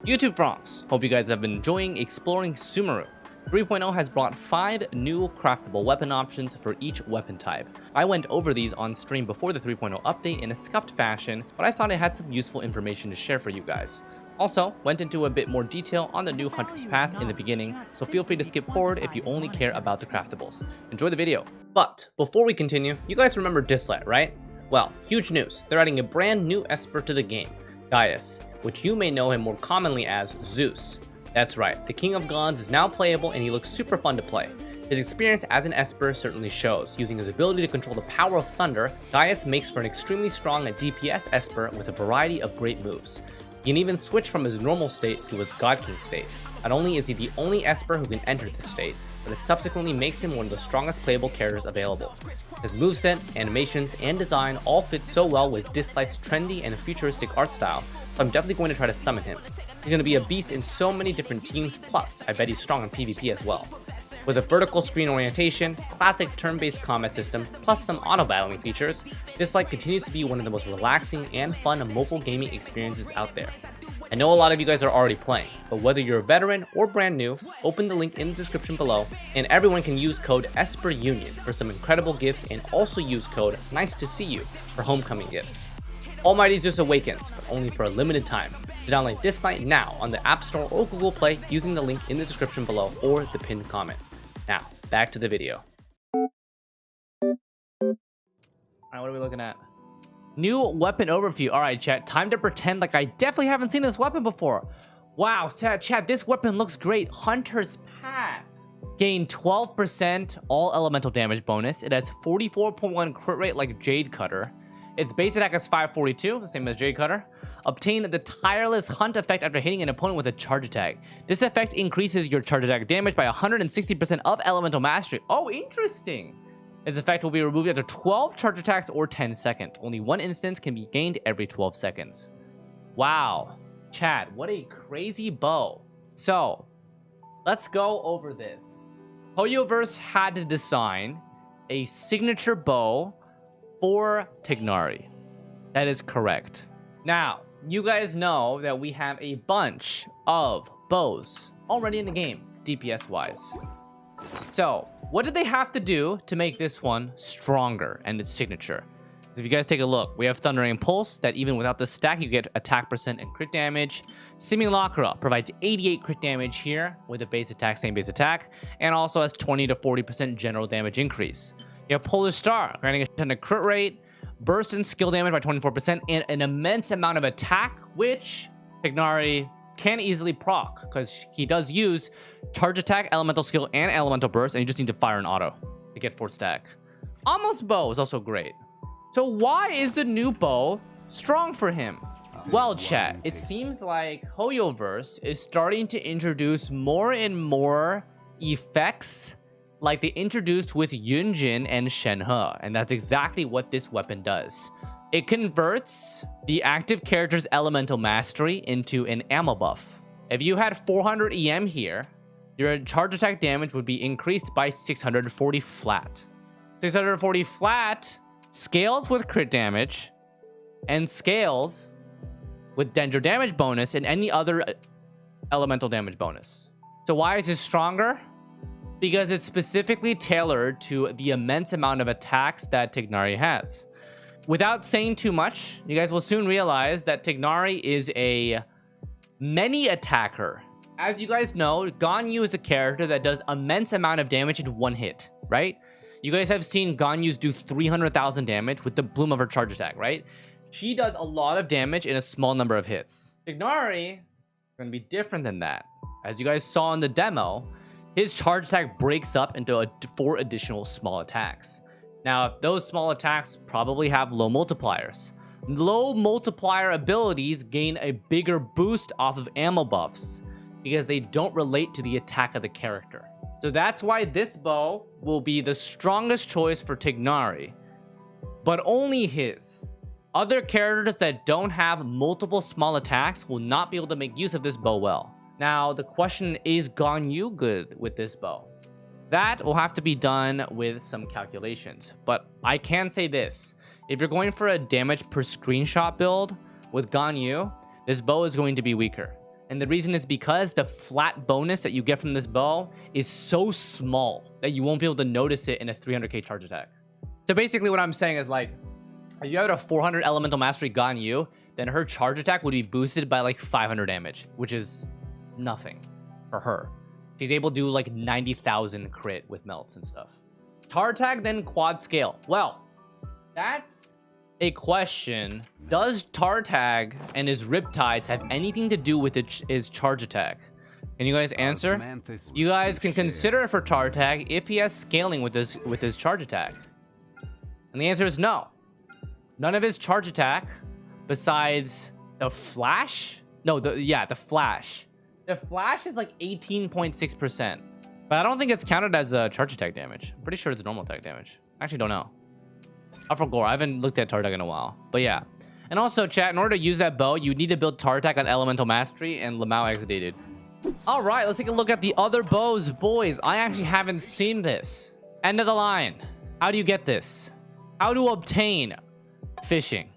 YouTube Francs, hope you guys have been enjoying exploring Sumeru. 3.0 has brought 5 new craftable weapon options for each weapon type. I went over these on stream before the 3.0 update in a scuffed fashion, but I thought it had some useful information to share for you guys. Also, went into a bit more detail on the new Hunter's Path in the beginning, so feel free to skip forward if you only care about the craftables. Enjoy the video. But before we continue, you guys remember Xlice, right? Well, huge news. They're adding a brand new Esper to the game, Gaius, which you may know him more commonly as Zeus. That's right, the King of Gods is now playable and he looks super fun to play. His experience as an Esper certainly shows. Using his ability to control the power of thunder, Gaius makes for an extremely strong DPS Esper with a variety of great moves. He can even switch from his normal state to his God King state. Not only is he the only Esper who can enter this state, but it subsequently makes him one of the strongest playable characters available. His moveset, animations, and design all fit so well with Xlice's trendy and futuristic art style, so I'm definitely going to try to summon him. He's going to be a beast in so many different teams, plus I bet he's strong in PvP as well. With a vertical screen orientation, classic turn-based combat system, plus some auto-battling features, Xlice continues to be one of the most relaxing and fun mobile gaming experiences out there. I know a lot of you guys are already playing, but whether you're a veteran or brand new, open the link in the description below, and everyone can use code ESPERUNION for some incredible gifts, and also use code Nice to See You for homecoming gifts. Almighty Zeus awakens, but only for a limited time. So download Xlice now on the App Store or Google Play using the link in the description below or the pinned comment. Now, back to the video. Alright, what are we looking at? New weapon overview. Alright, chat, time to pretend like I definitely haven't seen this weapon before. Wow, chat, this weapon looks great. Hunter's Path. Gain 12% all elemental damage bonus. It has 44.1 crit rate like Jade Cutter. Its base attack is 542, same as Jade Cutter. Obtain the Tireless Hunt effect after hitting an opponent with a charge attack. This effect increases your charge attack damage by 160% of elemental mastery. Oh, interesting. This effect will be removed after 12 charge attacks or 10 seconds. Only one instance can be gained every 12 seconds. Wow. Chat, what a crazy bow. So, let's go over this. Hoyoverse had to design a signature bow for Tighnari. That is correct. Now, you guys know that we have a bunch of bows already in the game, DPS wise. So, what did they have to do to make this one stronger and its signature? If you guys take a look, we have Thundering Pulse that even without the stack, you get attack percent and crit damage. Simulacra provides 88 crit damage here with a base attack, same base attack, and also has 20 to 40% general damage increase. You have Polar Star, granting a ton of crit rate, burst and skill damage by 24%, and an immense amount of attack, which Tighnari can easily proc, because he does use charge attack, elemental skill, and elemental burst, and you just need to fire an auto to get 4 stack. Almost bow is also great. So why is the new bow strong for him? Well, chat, it seems like Hoyoverse is starting to introduce more and more effects like they introduced with Yunjin and Shenhe, and that's exactly what this weapon does. It converts the active character's elemental mastery into an ammo buff. If you had 400 EM here, your charge attack damage would be increased by 640 flat. 640 flat scales with crit damage and scales with Dendro damage bonus and any other elemental damage bonus. So why is this stronger? Because it's specifically tailored to the immense amount of attacks that Tighnari has. Without saying too much, you guys will soon realize that Tighnari is a many attacker. As you guys know, Ganyu is a character that does immense amount of damage in one hit, right? You guys have seen Ganyu's do 300,000 damage with the bloom of her charge attack, right? She does a lot of damage in a small number of hits. Tighnari is going to be different than that. As you guys saw in the demo, his charge attack breaks up into 4 additional small attacks. Now, those small attacks probably have low multipliers. Low multiplier abilities gain a bigger boost off of ammo buffs because they don't relate to the attack of the character. So that's why this bow will be the strongest choice for Tighnari, but only his. Other characters that don't have multiple small attacks will not be able to make use of this bow well. Now, the question is Ganyu good with this bow? That will have to be done with some calculations, but I can say this. If you're going for a damage per screenshot build with Ganyu, this bow is going to be weaker. And the reason is because the flat bonus that you get from this bow is so small that you won't be able to notice it in a 300k charge attack. So basically what I'm saying is like, if you had a 400 elemental mastery Gan Yu, then her charge attack would be boosted by like 500 damage, which is nothing for her. She's able to do like 90,000 crit with melts and stuff. Tar tag, then quad scale. Well, that's a question. Does tar tag and his riptides have anything to do with his charge attack? Can you guys answer? You guys can consider it for tar tag if he has scaling with his charge attack. And the answer is no. None of his charge attack besides the flash. No, the flash. The flash is like 18.6%. But I don't think it's counted as a charge attack damage. I'm pretty sure it's normal attack damage. I actually don't know. I forgot. I haven't looked at Tartak in a while. But yeah. And also, chat, in order to use that bow, you need to build Tartak on Elemental Mastery, and Lamau exited. Alright, let's take a look at the other bows. Boys, I actually haven't seen this. End of the line. How do you get this? How to obtain fishing.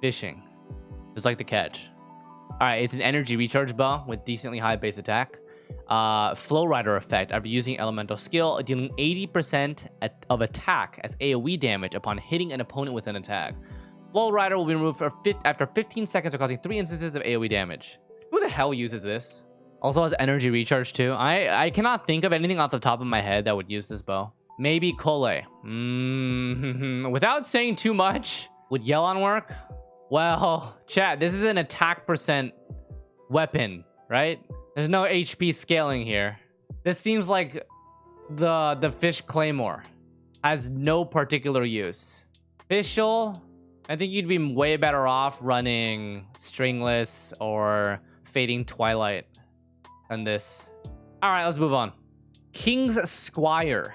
Fishing. Just like the catch. Alright, it's an energy recharge bow with decently high base attack. Flow Rider effect after using elemental skill, dealing 80% of attack as AoE damage upon hitting an opponent with an attack. Flow Rider will be removed after 15 seconds, or causing 3 instances of AoE damage. Who the hell uses this? Also has energy recharge too. I cannot think of anything off the top of my head that would use this bow. Maybe Kole. Without saying too much, would Yelan work? Well, chat, this is an attack percent weapon, right? There's no HP scaling here. This seems like the fish claymore has no particular use. Fishel, I think you'd be way better off running Stringless or Fading Twilight than this. All right, let's move on. King's Squire.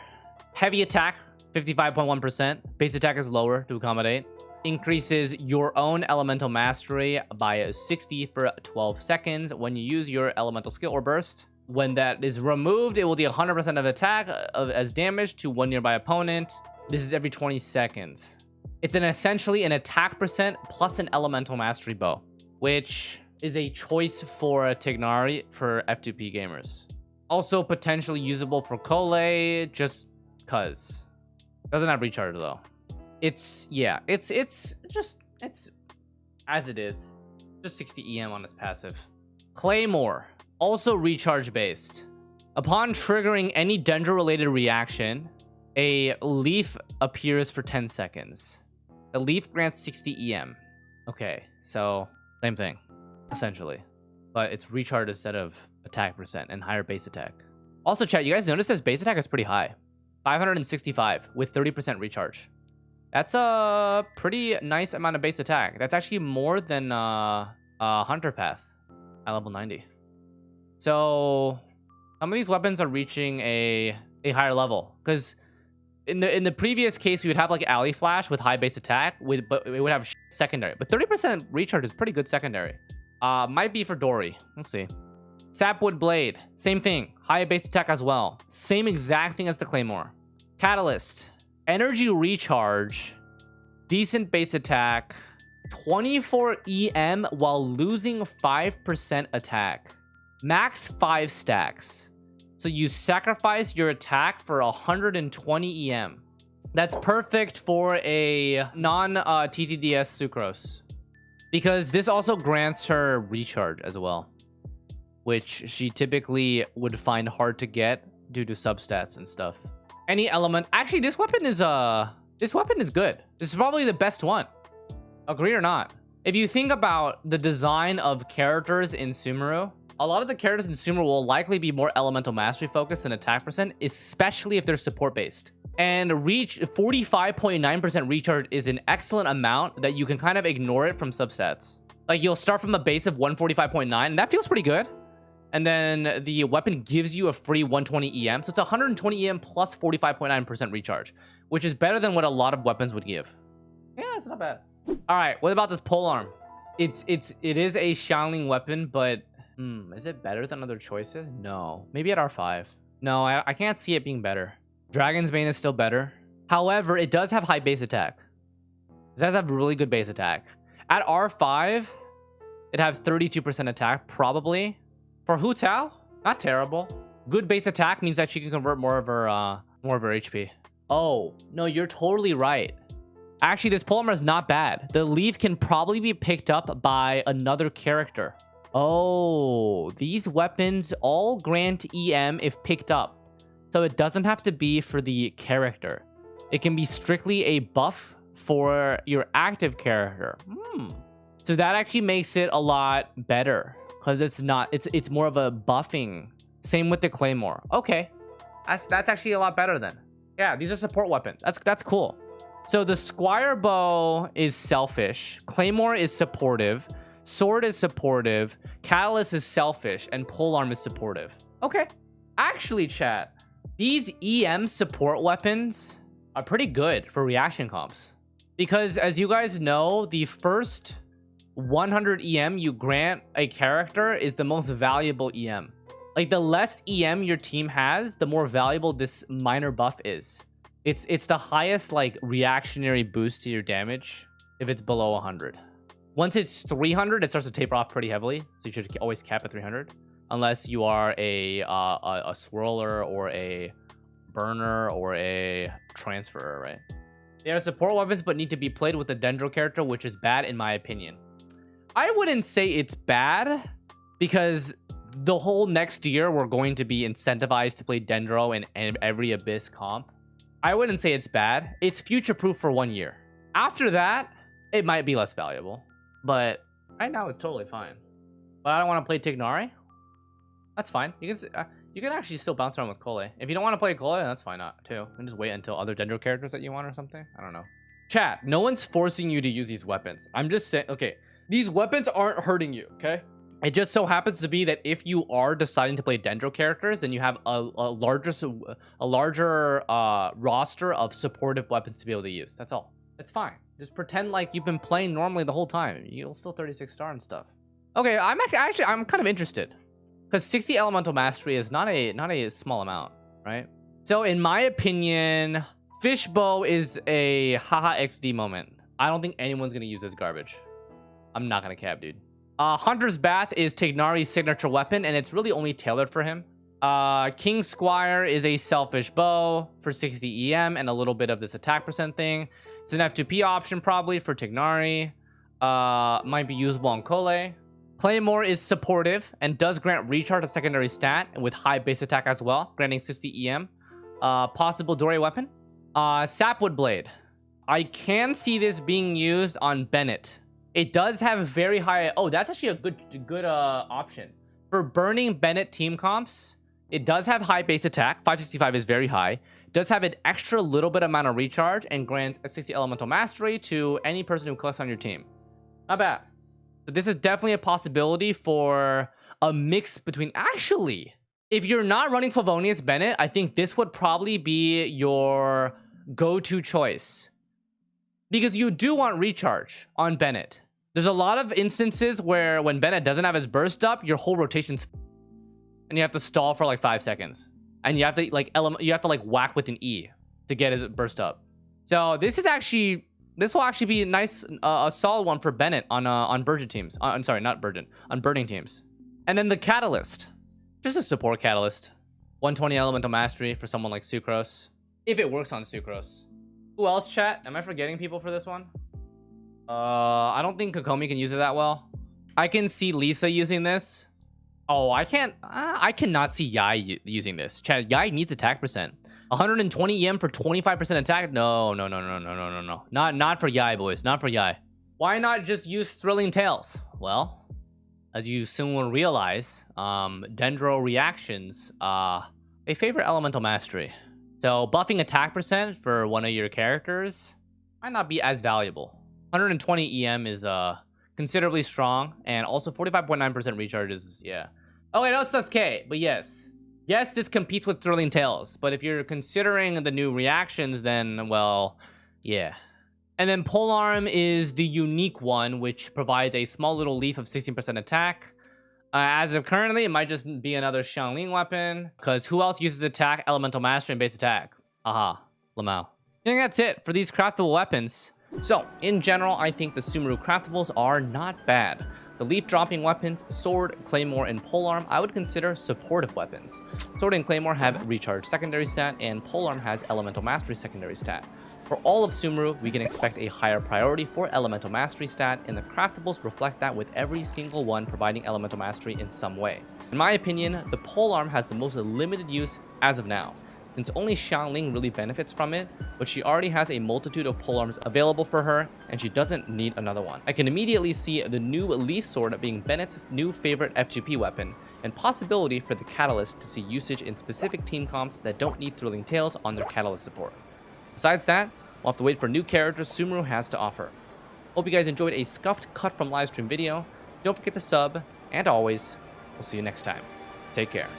Heavy attack, 55.1%. Base attack is lower to accommodate. Increases your own elemental mastery by 60 for 12 seconds when you use your elemental skill or burst. When that is removed, it will deal 100% of attack as damage to one nearby opponent. This is every 20 seconds. It's essentially an attack percent plus an elemental mastery bow, which is a choice for a Tignari for F2P gamers. Also potentially usable for Kole, just cuz. Doesn't have recharge though. It's just as it is. Just 60 EM on its passive. Claymore, also recharge based. Upon triggering any Dendro related reaction, a leaf appears for 10 seconds. The leaf grants 60 EM. Okay, so same thing, essentially. But it's recharge instead of attack percent and higher base attack. Also, chat, you guys notice this base attack is pretty high. 565 with 30% recharge. That's a pretty nice amount of base attack. That's actually more than Hunter Path at level 90. So some of these weapons are reaching a higher level, because in the previous case we would have like Alley Flash with high base attack, but it would have secondary. But 30% recharge is pretty good secondary. Might be for Dory. Let's see. Sapwood Blade, same thing, high base attack as well. Same exact thing as the Claymore. Catalyst, energy recharge, decent base attack, 24 EM while losing 5% attack. Max 5 stacks. So you sacrifice your attack for 120 EM. That's perfect for a non-TTDS Sucrose, because this also grants her recharge as well, which she typically would find hard to get due to substats and stuff. Any element. Actually, this weapon is good. This is probably the best one. Agree or not? If you think about the design of characters in Sumeru, a lot of the characters in Sumeru will likely be more elemental mastery focused than attack percent, especially if they're support based. And 45.9% recharge is an excellent amount that you can kind of ignore it from substats. Like, you'll start from a base of 145.9, and that feels pretty good. And then the weapon gives you a free 120 EM. So it's 120 EM plus 45.9% recharge, which is better than what a lot of weapons would give. Yeah, it's not bad. All right, what about this polearm? It is a Xiangling weapon, but is it better than other choices? No. Maybe at R5. No, I can't see it being better. Dragon's Bane is still better. However, it does have high base attack. It does have really good base attack. At R5, It'd have 32% attack, probably. For Hu Tao, not terrible. Good base attack means that she can convert more of her HP. Oh, no, you're totally right. Actually, this polearmor is not bad. The leaf can probably be picked up by another character. Oh, these weapons all grant EM if picked up. So it doesn't have to be for the character. It can be strictly a buff for your active character. So that actually makes it a lot better because it's more of a buffing. Same with the claymore. Okay, that's actually a lot better then. Yeah, these are support weapons. That's cool. So the Squire bow is selfish. Claymore is supportive. Sword is supportive. Catalyst is selfish, and polearm is supportive. Okay, actually, chat, these EM support weapons are pretty good for reaction comps because, as you guys know, the first 100 EM you grant a character is the most valuable EM. Like, the less EM your team has, the more valuable this minor buff is. It's the highest, like, reactionary boost to your damage if it's below 100. Once it's 300, it starts to taper off pretty heavily, so you should always cap at 300. Unless you are a swirler or a burner or a transferer, right? They are support weapons, but need to be played with a Dendro character, which is bad in my opinion. I wouldn't say it's bad, because the whole next year we're going to be incentivized to play Dendro in every Abyss comp. I wouldn't say it's bad. It's future-proof for 1 year. After that, it might be less valuable. But right now, it's totally fine. But I don't want to play Tignari. That's fine. You can actually still bounce around with Kole. If you don't want to play Kole, that's fine too. You can just wait until other Dendro characters that you want or something. I don't know. Chat, no one's forcing you to use these weapons. I'm just saying, okay, these weapons aren't hurting you, okay? It just so happens to be that if you are deciding to play Dendro characters, then you have a larger roster of supportive weapons to be able to use. That's all. It's fine. Just pretend like you've been playing normally the whole time. You'll still 36 star and stuff. Okay, I'm kind of interested because 60 elemental mastery is not a small amount, right? So in my opinion, Fishbow is a haha XD moment. I don't think anyone's gonna use this garbage. I'm not gonna cap, dude. Hunter's Bath is Tignari's signature weapon, and it's really only tailored for him. King Squire is a selfish bow for 60 EM and a little bit of this attack percent thing. It's an F2P option probably for Tignari. Might be usable on Kole. Claymore is supportive and does grant recharge a secondary stat with high base attack as well, granting 60 EM. Possible Dory weapon. Sapwood Blade. I can see this being used on Bennett. It does have very high... Oh, that's actually a good option. For burning Bennett team comps, it does have high base attack. 565 is very high. It does have an extra little bit amount of recharge and grants a 60 elemental mastery to any person who collects on your team. Not bad. So this is definitely a possibility for a mix between... Actually, if you're not running Favonius Bennett, I think this would probably be your go-to choice. Because you do want recharge on Bennett. There's a lot of instances where when Bennett doesn't have his burst up, your whole rotation's and you have to stall for like 5 seconds. And you have to like whack with an E to get his burst up. So this will actually be a nice a solid one for Bennett on Burden teams. I'm sorry, not Burden, on burning teams. And then the Catalyst. Just a support Catalyst. 120 elemental mastery for someone like Sucrose. If it works on Sucrose. Who else, chat? Am I forgetting people for this one? I don't think Kokomi can use it that well. I can see Lisa using this. Oh, I cannot see Yai using this. Chat, Yai needs attack percent. 120 EM for 25% attack? No. Not for Yai, boys. Not for Yai. Why not just use Thrilling Tales? Well, as you soon will realize, Dendro reactions, they favor elemental mastery. So buffing attack percent for one of your characters might not be as valuable. 120 EM is considerably strong, and also 45.9% recharge is, yeah. Oh wait, no, it's Sasuke, but yes. Yes, this competes with Thrilling Tales, but if you're considering the new reactions, then, well, yeah. And then Polearm is the unique one, which provides a small little leaf of 16% attack. As of currently, it might just be another Xiangling weapon, because who else uses attack, elemental mastery, and base attack? Aha, Lamau. I think that's it for these craftable weapons. So, in general, I think the Sumeru craftables are not bad. The leaf dropping weapons, Sword, Claymore, and Polearm, I would consider supportive weapons. Sword and Claymore have Recharge secondary stat, and Polearm has Elemental Mastery secondary stat. For all of Sumeru, we can expect a higher priority for Elemental Mastery stat, and the Craftables reflect that with every single one providing Elemental Mastery in some way. In my opinion, the Polearm has the most limited use as of now, since only Xiangling really benefits from it, but she already has a multitude of polearms available for her, and she doesn't need another one. I can immediately see the new Leaf Sword being Bennett's new favorite FGP weapon, and possibility for the Catalyst to see usage in specific team comps that don't need Thrilling Tales on their Catalyst support. Besides that, we'll have to wait for new characters Sumeru has to offer. Hope you guys enjoyed a scuffed cut from livestream video. Don't forget to sub, and always, we'll see you next time. Take care.